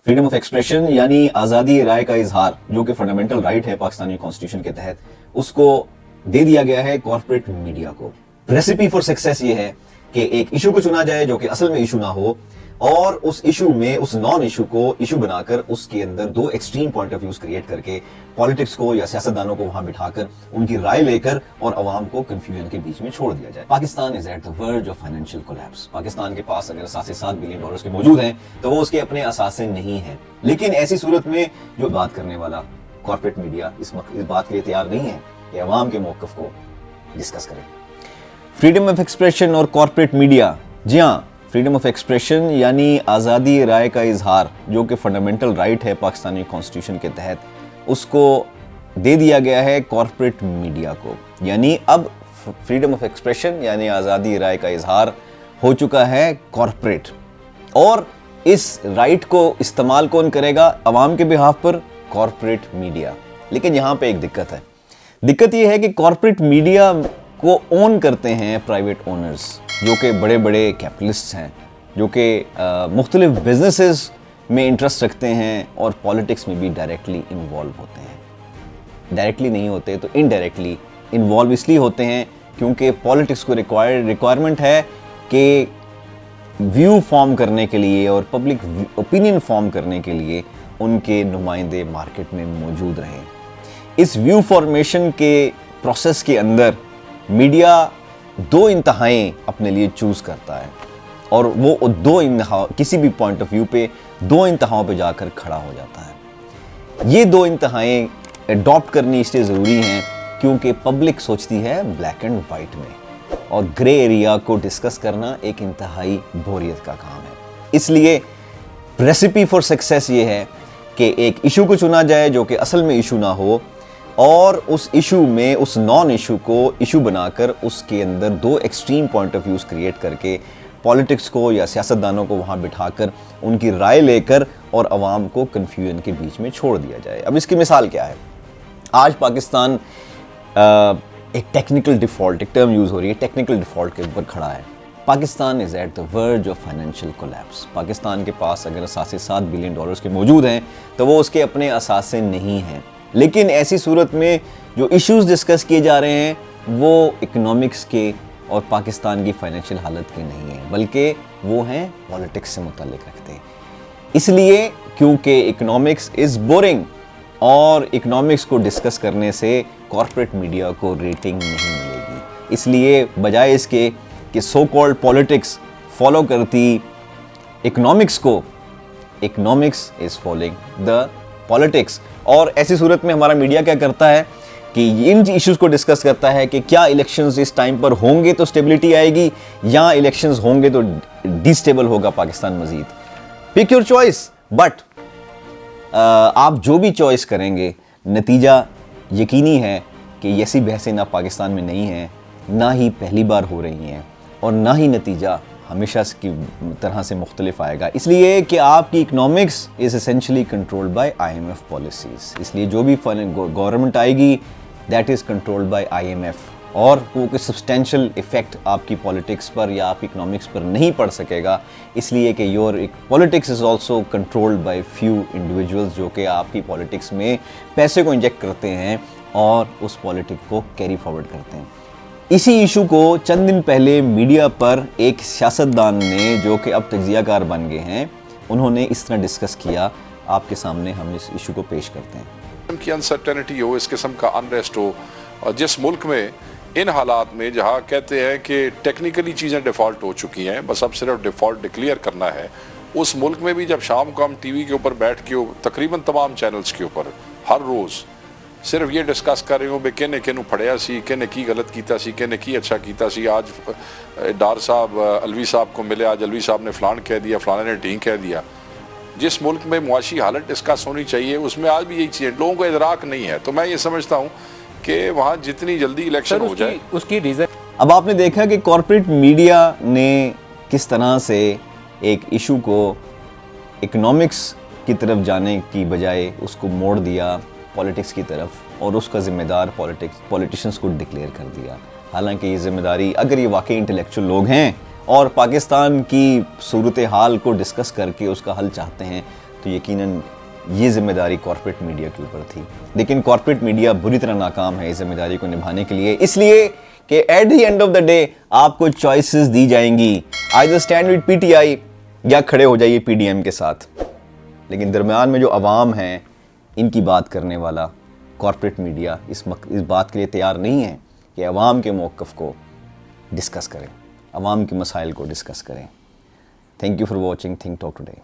Freedom of expression यानी आज़ादी राय का इजहार, जो कि फंडामेंटल राइट है पाकिस्तानी कॉन्स्टिट्यूशन के तहत, उसको दे दिया गया है कॉर्पोरेट मीडिया को। रेसिपी फॉर सक्सेस ये है कि एक इशू को चुना जाए जो कि असल में इशू ना हो, और उस इशू में उस नॉन इशू को इशू बनाकर उसके अंदर दो extreme point of views create करके पॉलिटिक्स को या सियासतदानों को वहां बिठाकर उनकी राय लेकर और अवाम को कंफ्यूजन के बीच में छोड़ दिया जाए। Pakistan is at the verge of financial collapse. Pakistan के पास अगर 7 से 7 बिलियन डॉलर्स के मौजूद हैं तो वो उसके अपने असासे नहीं है। लेकिन ऐसी सूरत में जो बात करने वाला कॉर्पोरेट मीडिया इस बात के लिए तैयार नहीं है कि अवाम के मौक़िफ़ को डिस्कस करें। फ्रीडम ऑफ एक्सप्रेशन और कॉर्पोरेट मीडिया, जी हाँ, फ्रीडम ऑफ एक्सप्रेशन यानी आज़ादी राय का इजहार, जो कि फंडामेंटल राइट है पाकिस्तानी कॉन्स्टिट्यूशन के तहत, उसको दे दिया गया है कॉर्पोरेट मीडिया को। यानी अब फ्रीडम ऑफ एक्सप्रेशन यानी आज़ादी राय का इजहार हो चुका है कॉर्पोरेट, और इस राइट को इस्तेमाल कौन करेगा अवाम के बिहाफ पर? Corporate media. लेकिन यहाँ पे एक दिक्कत है। दिक्कत ये है कि कॉर्पोरेट मीडिया को ओन करते हैं प्राइवेट ओनर्स, जो कि बड़े बड़े कैपिटलिस्ट्स हैं, जो कि मुख्तलिफ बिजनेसेस में इंटरेस्ट रखते हैं और पॉलिटिक्स में भी डायरेक्टली इन्वॉल्व होते हैं। डायरेक्टली नहीं होते तो इनडायरेक्टली इन्वॉल्व इसलिए होते हैं क्योंकि पॉलिटिक्स को रिक्वायरमेंट है कि व्यू फॉर्म करने के लिए और पब्लिक ओपिनियन फॉर्म करने के लिए उनके नुमाइंदे मार्केट में मौजूद रहें। इस व्यू फॉर्मेशन के प्रोसेस के अंदर मीडिया दो इंतहाएं अपने लिए चूज़ करता है, और वो दो इंतहा किसी भी पॉइंट ऑफ व्यू पे दो इंतहाओं पे जाकर खड़ा हो जाता है। ये दो इंतहाएं अडॉप्ट करनी इसलिए ज़रूरी हैं क्योंकि पब्लिक सोचती है ब्लैक एंड वाइट में, और ग्रे एरिया को डिस्कस करना एक इंतहाई बोरियत का काम है। इसलिए रेसिपी फॉर सक्सेस ये है कि एक इशू को चुना जाए जो कि असल में इशू ना हो, और उस इशू में उस नॉन इशू को इशू बनाकर उसके अंदर दो extreme point of views create करके पॉलिटिक्स को या सियासतदानों को वहाँ बिठाकर उनकी राय लेकर और अवाम को कन्फ्यूजन के बीच में छोड़ दिया जाए। अब इसकी मिसाल क्या है? आज पाकिस्तान एक टेक्निकल डिफ़ॉल्ट, एक टर्म यूज़ हो रही है, टेक्निकल डिफ़ॉल्ट के ऊपर खड़ा है। Pakistan is at the verge of financial collapse. Pakistan के पास अगर 7 से 7 बिलियन डॉलर्स के मौजूद हैं तो वो उसके अपने असासे नहीं हैं। लेकिन ऐसी सूरत में जो इश्यूज़ डिस्कस किए जा रहे हैं वो इकोनॉमिक्स के और पाकिस्तान की फाइनेंशियल हालत के नहीं हैं, बल्कि वो हैं पॉलिटिक्स से मुताल्लिक रखते हैं। इसलिए क्योंकि इकोनॉमिक्स इज़ बोरिंग, और इकोनॉमिक्स को डिस्कस करने से कॉर्पोरेट मीडिया को रेटिंग नहीं मिलेगी। इसलिए बजाय इसके कि सो कॉल्ड पॉलिटिक्स फॉलो करती इकोनॉमिक्स को, economics is following the politics. और ऐसी सूरत में हमारा मीडिया क्या करता है कि इन इश्यूज़ को डिस्कस करता है कि क्या इलेक्शंस इस टाइम पर होंगे तो स्टेबिलिटी आएगी, या इलेक्शंस होंगे तो डिस्टेबल होगा पाकिस्तान मज़ीद। पिक योर चॉइस, बट आप जो भी चॉइस करेंगे, नतीजा यकीनी है कि ऐसी बहसें ना पाकिस्तान में नहीं हैं, ना ही पहली बार हो रही हैं, और ना ही नतीजा हमेशा की तरह से मुख्तलिफ आएगा। इसलिए कि आपकी economics is essentially controlled by IMF policies. इसलिए जो भी गवर्नमेंट आएगी that is controlled by IMF, और कोई सब्सटेंशियल इफ़ेक्ट आपकी पॉलिटिक्स पर या आपकी इकनॉमिक्स पर नहीं पड़ सकेगा। इसलिए कि your politics is also controlled by few individuals, जो कि आपकी पॉलिटिक्स में पैसे को इंजेक्ट करते हैं और उस पॉलिटिक को कैरी फॉरवर्ड करते हैं। इसी इशू को चंद दिन पहले मीडिया पर एक सियासतदान ने, जो कि अब तज्जियाकार बन गए हैं, उन्होंने इस तरह डिस्कस किया। आपके सामने हम इस इशू को पेश करते हैं। की अनसर्टेनिटी हो, इस किस्म का अनरेस्ट हो, और जिस मुल्क में इन हालात में जहाँ कहते हैं कि टेक्निकली चीज़ें डिफ़ॉल्ट हो चुकी हैं, बस अब सिर्फ डिफ़ॉल्ट डिक्लेयर करना है, उस मुल्क में भी जब शाम को हम TV के ऊपर बैठ के तकरीबन तमाम चैनल्स के ऊपर हर रोज़ सिर्फ ये डिस्कस कर रहे हो बे किने किनू फड़िया सी, किने की गलत कीता सी, किने की अच्छा कीता सी। आज डार साहब अलवी साहब को मिले, आज अलवी साहब ने फ़लान कह दिया, फ़लाने ने ढींग कह दिया। जिस मुल्क में मुआशी हालत डिस्कस होनी चाहिए उसमें आज भी यही चीज़ें, लोगों को इदराक नहीं है। तो मैं ये समझता हूँ कि वहाँ जितनी जल्दी इलेक्शन हो जाए उसकी रीज़न। अब आपने देखा कि कॉर्पोरेट मीडिया ने किस तरह से एक इशू को इकोनॉमिक्स की तरफ जाने की बजाय उसको मोड़ दिया पॉलिटिक्स की तरफ, और उसका ज़िम्मेदार पॉलिटिशियंस को डिक्लेयर कर दिया। हालांकि ये ज़िम्मेदारी, अगर ये वाकई इंटेलेक्चुअल लोग हैं और पाकिस्तान की सूरत हाल को डिस्कस करके उसका हल चाहते हैं, تو یقیناً یہ ذمہ داری کارپوریٹ میڈیا کے اوپر تھی. لیکن کارپوریٹ میڈیا بری طرح ناکام ہے اس ذمہ داری کو نبھانے کے لیے, اس لیے کہ at the end of the day آپ کو چوائسز دی جائیں گی, either stand with PTI یا کھڑے ہو جائیے پی ڈی ایم کے ساتھ. لیکن درمیان میں جو عوام ہیں ان کی بات کرنے والا کارپوریٹ میڈیا اس بات کے لیے تیار نہیں ہے کہ عوام کے موقف کو ڈسکس کریں, عوام کے مسائل کو ڈسکس کریں. Thank you for watching think talk today.